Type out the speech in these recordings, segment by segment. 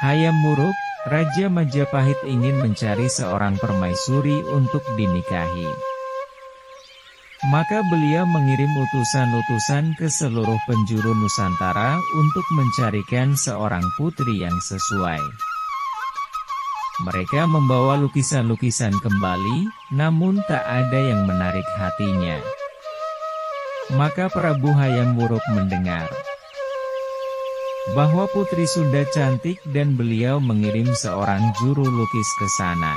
Hayam Wuruk, Raja Majapahit ingin mencari seorang permaisuri untuk dinikahi. Maka beliau mengirim utusan-utusan ke seluruh penjuru Nusantara untuk mencarikan seorang putri yang sesuai. Mereka membawa lukisan-lukisan kembali, namun tak ada yang menarik hatinya. Maka Prabu Hayam Wuruk mendengar bahwa putri Sunda cantik dan beliau mengirim seorang juru lukis ke sana.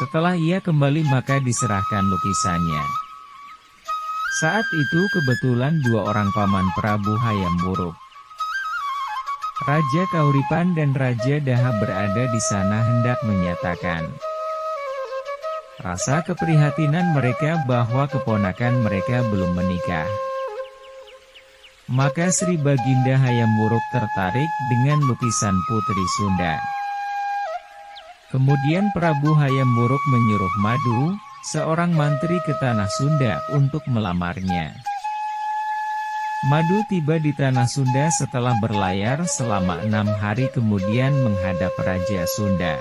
Setelah ia kembali maka diserahkan lukisannya. Saat itu kebetulan dua orang paman Prabu Hayam Wuruk, Raja Kahuripan dan Raja Daha berada di sana hendak menyatakan rasa keprihatinan mereka bahwa keponakan mereka belum menikah. Maka Sri Baginda Hayam Wuruk tertarik dengan lukisan putri Sunda. Kemudian Prabu Hayam Wuruk menyuruh Madu, seorang mantri ke tanah Sunda untuk melamarnya. Madu tiba di tanah Sunda setelah berlayar selama 6 hari kemudian menghadap Raja Sunda.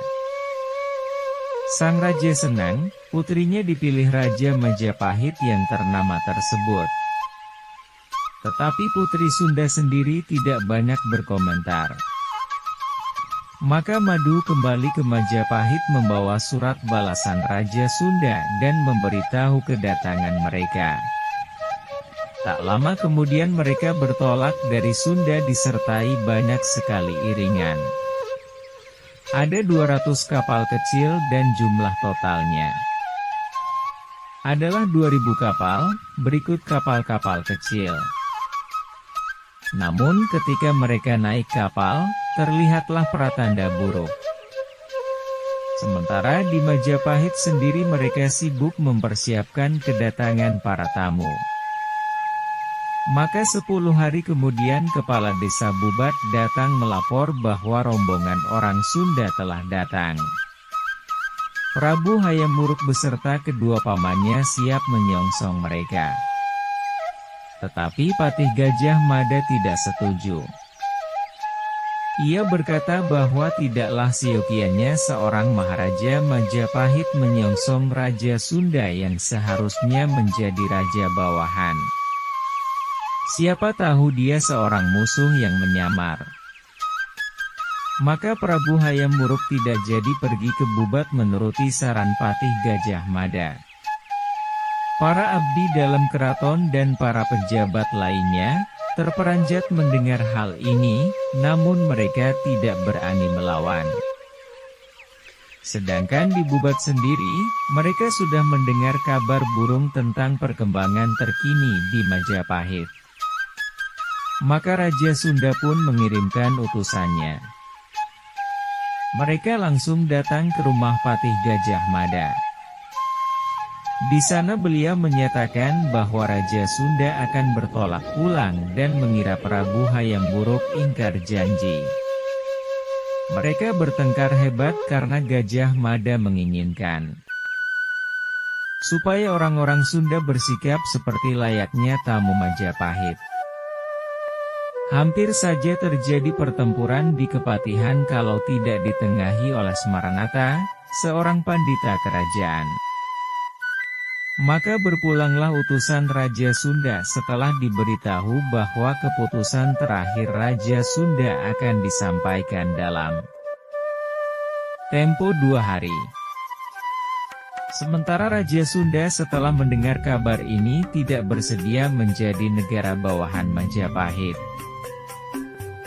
Sang Raja senang, putrinya dipilih Raja Majapahit yang ternama tersebut. Tetapi putri Sunda sendiri tidak banyak berkomentar. Maka Madu kembali ke Majapahit membawa surat balasan Raja Sunda dan memberitahu kedatangan mereka. Tak lama kemudian mereka bertolak dari Sunda disertai banyak sekali iringan. Ada 200 kapal kecil dan jumlah totalnya adalah 2000 kapal, berikut kapal-kapal kecil. Namun ketika mereka naik kapal, terlihatlah pratanda buruk. Sementara di Majapahit sendiri mereka sibuk mempersiapkan kedatangan para tamu. Maka 10 hari kemudian kepala desa Bubat datang melapor bahwa rombongan orang Sunda telah datang. Prabu Hayam Wuruk beserta kedua pamannya siap menyongsong mereka. Tetapi Patih Gajah Mada tidak setuju. Ia berkata bahwa tidaklah siokianya seorang Maharaja Majapahit menyongsong Raja Sunda yang seharusnya menjadi raja bawahan. Siapa tahu dia seorang musuh yang menyamar. Maka Prabu Hayam Wuruk tidak jadi pergi ke Bubat menuruti saran Patih Gajah Mada. Para abdi dalam keraton dan para pejabat lainnya terperanjat mendengar hal ini, namun mereka tidak berani melawan. Sedangkan di Bubat sendiri, mereka sudah mendengar kabar burung tentang perkembangan terkini di Majapahit. Maka Raja Sunda pun mengirimkan utusannya. Mereka langsung datang ke rumah Patih Gajah Mada. Di sana beliau menyatakan bahwa Raja Sunda akan bertolak pulang dan mengira Prabu Hayam Wuruk ingkar janji. Mereka bertengkar hebat karena Gajah Mada menginginkan supaya orang-orang Sunda bersikap seperti layaknya tamu Majapahit. Hampir saja terjadi pertempuran di Kepatihan kalau tidak ditengahi oleh Semaranata, seorang pandita kerajaan. Maka berpulanglah utusan Raja Sunda setelah diberitahu bahwa keputusan terakhir Raja Sunda akan disampaikan dalam tempo 2 hari. Sementara Raja Sunda setelah mendengar kabar ini tidak bersedia menjadi negara bawahan Majapahit.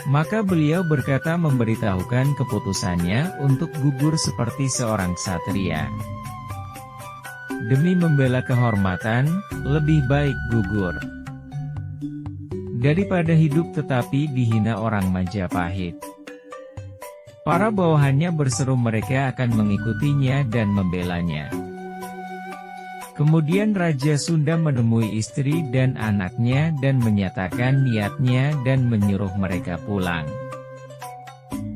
Maka beliau berkata memberitahukan keputusannya untuk gugur seperti seorang satria. Demi membela kehormatan, lebih baik gugur daripada hidup tetapi dihina orang Majapahit. Para bawahannya berseru mereka akan mengikutinya dan membelanya. Kemudian Raja Sunda menemui istri dan anaknya dan menyatakan niatnya dan menyuruh mereka pulang.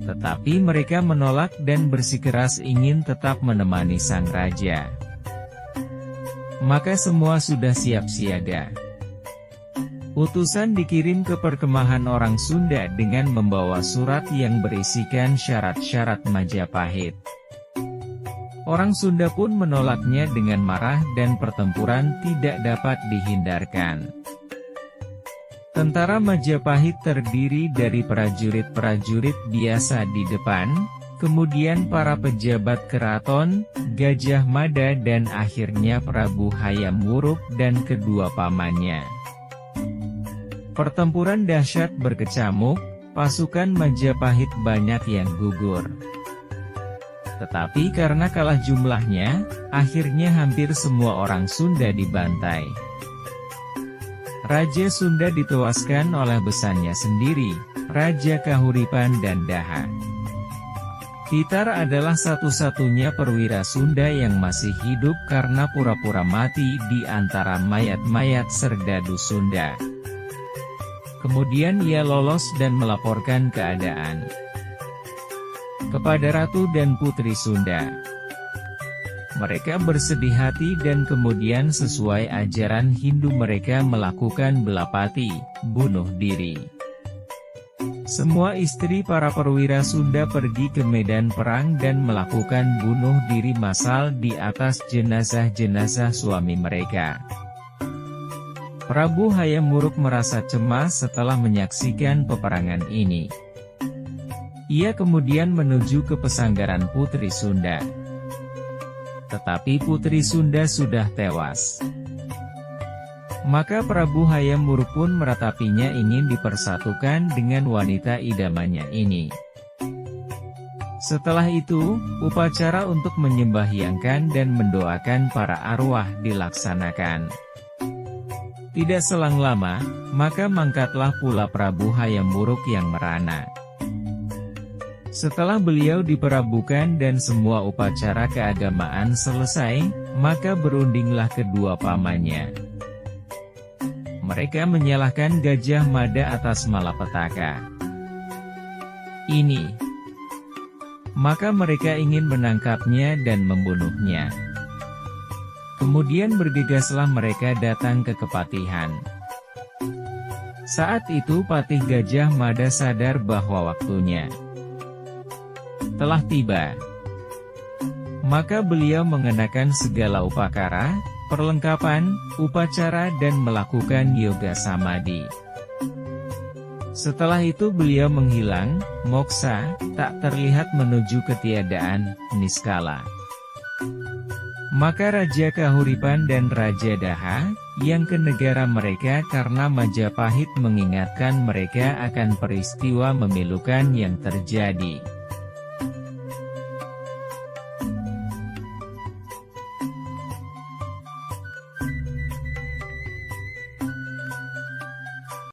Tetapi mereka menolak dan bersikeras ingin tetap menemani sang raja. Maka semua sudah siap siaga Utusan dikirim ke perkemahan orang Sunda dengan membawa surat yang berisikan syarat-syarat Majapahit. Orang Sunda pun menolaknya dengan marah dan pertempuran tidak dapat dihindarkan. Tentara Majapahit terdiri dari prajurit-prajurit biasa di depan, kemudian para pejabat keraton, Gajah Mada dan akhirnya Prabu Hayam Wuruk dan kedua pamannya. Pertempuran dahsyat berkecamuk, pasukan Majapahit banyak yang gugur. Tetapi karena kalah jumlahnya, akhirnya hampir semua orang Sunda dibantai. Raja Sunda ditewaskan oleh besannya sendiri, Raja Kahuripan dan Daha. Titar adalah satu-satunya perwira Sunda yang masih hidup karena pura-pura mati di antara mayat-mayat serdadu Sunda. Kemudian ia lolos dan melaporkan keadaan kepada Ratu dan Putri Sunda. Mereka bersedih hati dan kemudian sesuai ajaran Hindu mereka melakukan belapati, bunuh diri. Semua istri para perwira Sunda pergi ke medan perang dan melakukan bunuh diri massal di atas jenazah-jenazah suami mereka. Prabu Hayam Wuruk merasa cemas setelah menyaksikan peperangan ini. Ia kemudian menuju ke pesanggaran Putri Sunda. Tetapi Putri Sunda sudah tewas. Maka Prabu Hayam Wuruk pun meratapinya ingin dipersatukan dengan wanita idamannya ini. Setelah itu, upacara untuk menyembahyangkan dan mendoakan para arwah dilaksanakan. Tidak selang lama, maka mangkatlah pula Prabu Hayam Wuruk yang merana. Setelah beliau diperabukan dan semua upacara keagamaan selesai, maka berundinglah kedua pamannya. Mereka menyalahkan Gajah Mada atas malapetaka ini. Maka mereka ingin menangkapnya dan membunuhnya. Kemudian bergegaslah mereka datang ke kepatihan. Saat itu Patih Gajah Mada sadar bahwa waktunya telah tiba. Maka beliau mengenakan segala upakara, perlengkapan, upacara dan melakukan yoga samadhi. Setelah itu beliau menghilang, moksa, tak terlihat menuju ketiadaan, niskala. Maka Raja Kahuripan dan Raja Daha, yang ke negara mereka karena Majapahit mengingatkan mereka akan peristiwa memilukan yang terjadi.